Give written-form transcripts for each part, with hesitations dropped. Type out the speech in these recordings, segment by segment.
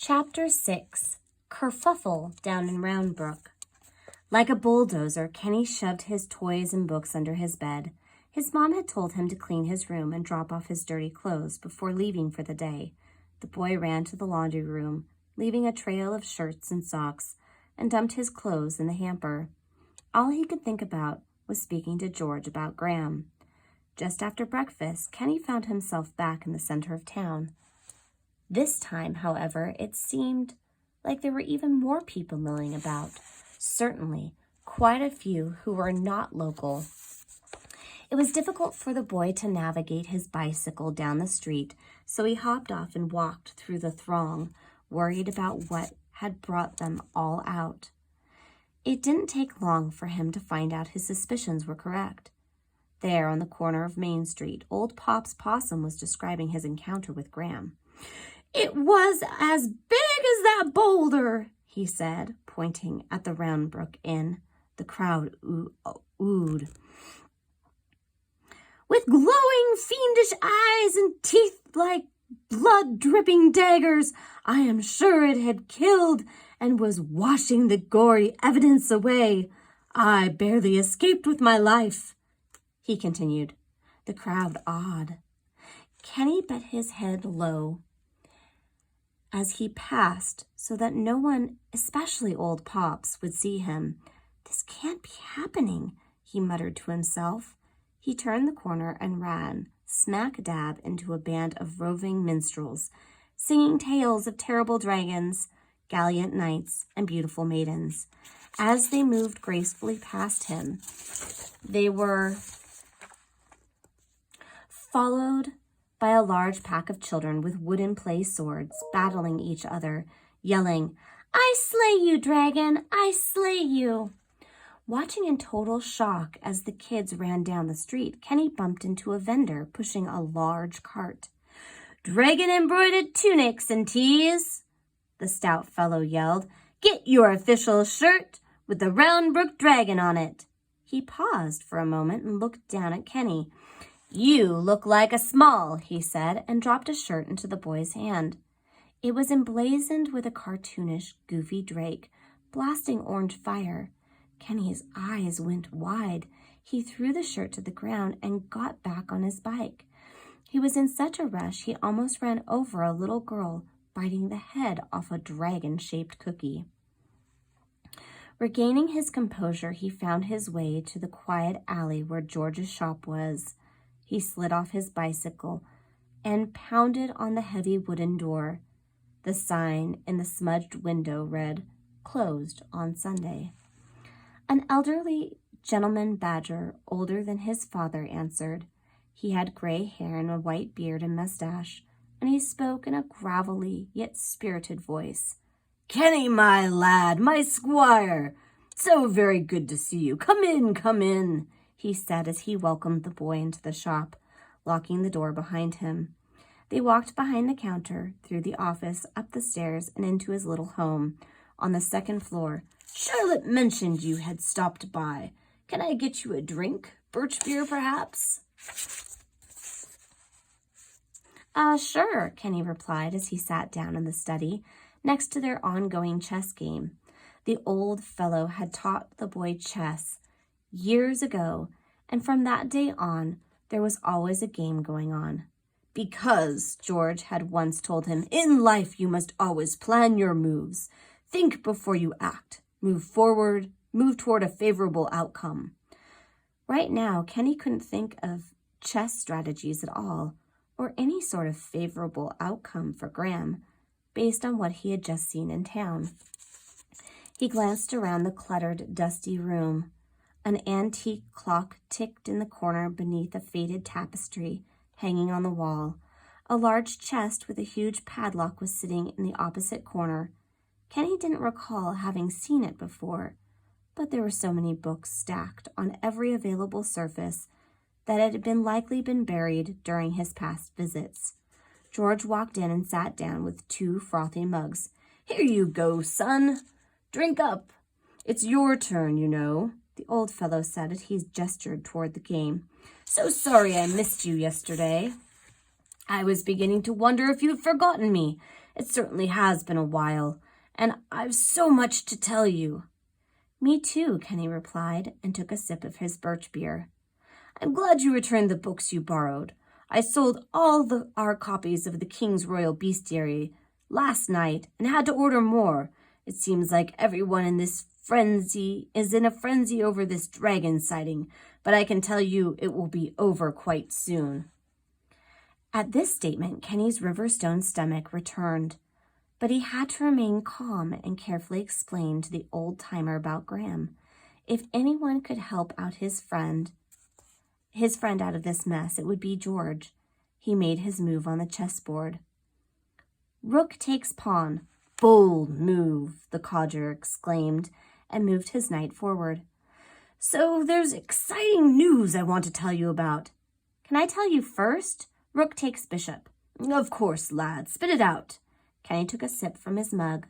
Chapter 6, Kerfuffle Down in Round Brook. Like a bulldozer, Kenny shoved his toys and books under his bed. His mom had told him to clean his room and drop off his dirty clothes before leaving for the day. The boy ran to the laundry room, leaving a trail of shirts and socks, and dumped his clothes in the hamper. All he could think about was speaking to George about Graham. Just after breakfast, Kenny found himself back in the center of town. This time, however, it seemed like there were even more people milling about. Certainly, quite a few who were not local. It was difficult for the boy to navigate his bicycle down the street, so he hopped off and walked through the throng, worried about what had brought them all out. It didn't take long for him to find out his suspicions were correct. There, on the corner of Main Street, old Pop's possum was describing his encounter with Graham. "It was as big as that boulder," he said, pointing at the Round Brook Inn. The crowd oohed. "With glowing, fiendish eyes and teeth like blood-dripping daggers, I am sure it had killed and was washing the gory evidence away. I barely escaped with my life," he continued. The crowd awed. Kenny bent his head low as he passed so that no one, especially old Pops, would see him. "This can't be happening," he muttered to himself. He turned the corner and ran smack dab into a band of roving minstrels, singing tales of terrible dragons, gallant knights, and beautiful maidens. As they moved gracefully past him, they were followed by a large pack of children with wooden play swords, battling each other, yelling, "I slay you, dragon! I slay you!" Watching in total shock as the kids ran down the street, Kenny bumped into a vendor pushing a large cart. "Dragon-embroidered tunics and tees," the stout fellow yelled. "Get your official shirt with the Round Brook dragon on it." He paused for a moment and looked down at Kenny. "You look like a small," he said, and dropped a shirt into the boy's hand. It was emblazoned with a cartoonish, goofy drake, blasting orange fire. Kenny's eyes went wide. He threw the shirt to the ground and got back on his bike. He was in such a rush he almost ran over a little girl biting the head off a dragon-shaped cookie. Regaining his composure, he found his way to the quiet alley where George's shop was. He slid off his bicycle and pounded on the heavy wooden door. The sign in the smudged window read, "Closed on Sunday." An elderly gentleman badger, older than his father, answered. He had gray hair and a white beard and mustache, and he spoke in a gravelly yet spirited voice. "Kenny, my lad, my squire, so very good to see you. Come in, he said as he welcomed the boy into the shop, locking the door behind him. They walked behind the counter, through the office, up the stairs, and into his little home on the second floor. "Charlotte mentioned you had stopped by. Can I get you a drink? Birch beer, perhaps?" Sure," Kenny replied as he sat down in the study next to their ongoing chess game. The old fellow had taught the boy chess years ago, and from that day on, there was always a game going on. Because, George had once told him, in life you must always plan your moves. Think before you act. Move forward, move toward a favorable outcome. Right now, Kenny couldn't think of chess strategies at all, or any sort of favorable outcome for Graham, based on what he had just seen in town. He glanced around the cluttered, dusty room. An antique clock ticked in the corner beneath a faded tapestry hanging on the wall. A large chest with a huge padlock was sitting in the opposite corner. Kenny didn't recall having seen it before, but there were so many books stacked on every available surface that it had likely been buried during his past visits. George walked in and sat down with 2 frothy mugs. "Here you go, son. Drink up. It's your turn, you know," the old fellow said as he gestured toward the game. "So sorry I missed you yesterday. I was beginning to wonder if you'd forgotten me, It certainly has been a while, and I've so much to tell you." "Me too," Kenny replied, and took a sip of his birch beer. "I'm glad you returned the books you borrowed. I sold all our copies of the King's Royal Bestiary last night and had to order more. It seems like everyone in this frenzy is in a frenzy over this dragon sighting, but I can tell you it will be over quite soon." At this statement, Kenny's Riverstone stomach returned, but he had to remain calm and carefully explain to the old-timer about Graham. If anyone could help out his friend out of this mess, it would be George. He made his move on the chessboard. "Rook takes pawn. Bold move," the codger exclaimed, and moved his knight forward. "So there's exciting news I want to tell you about." "Can I tell you first? Rook takes bishop." "Of course, lad. Spit it out." Kenny took a sip from his mug.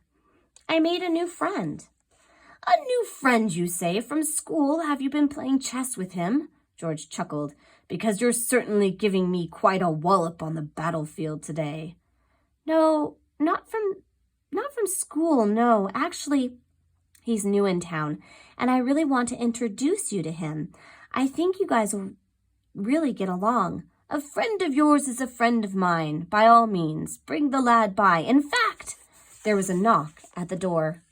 "I made a new friend." "A new friend, you say? From school? Have you been playing chess with him?" George chuckled. "Because you're certainly giving me quite a wallop on the battlefield today." "No, not from school, no. Actually, he's new in town, and I really want to introduce you to him. I think you guys will really get along. A friend of yours is a friend of mine. By all means, bring the lad by. In fact," there was a knock at the door.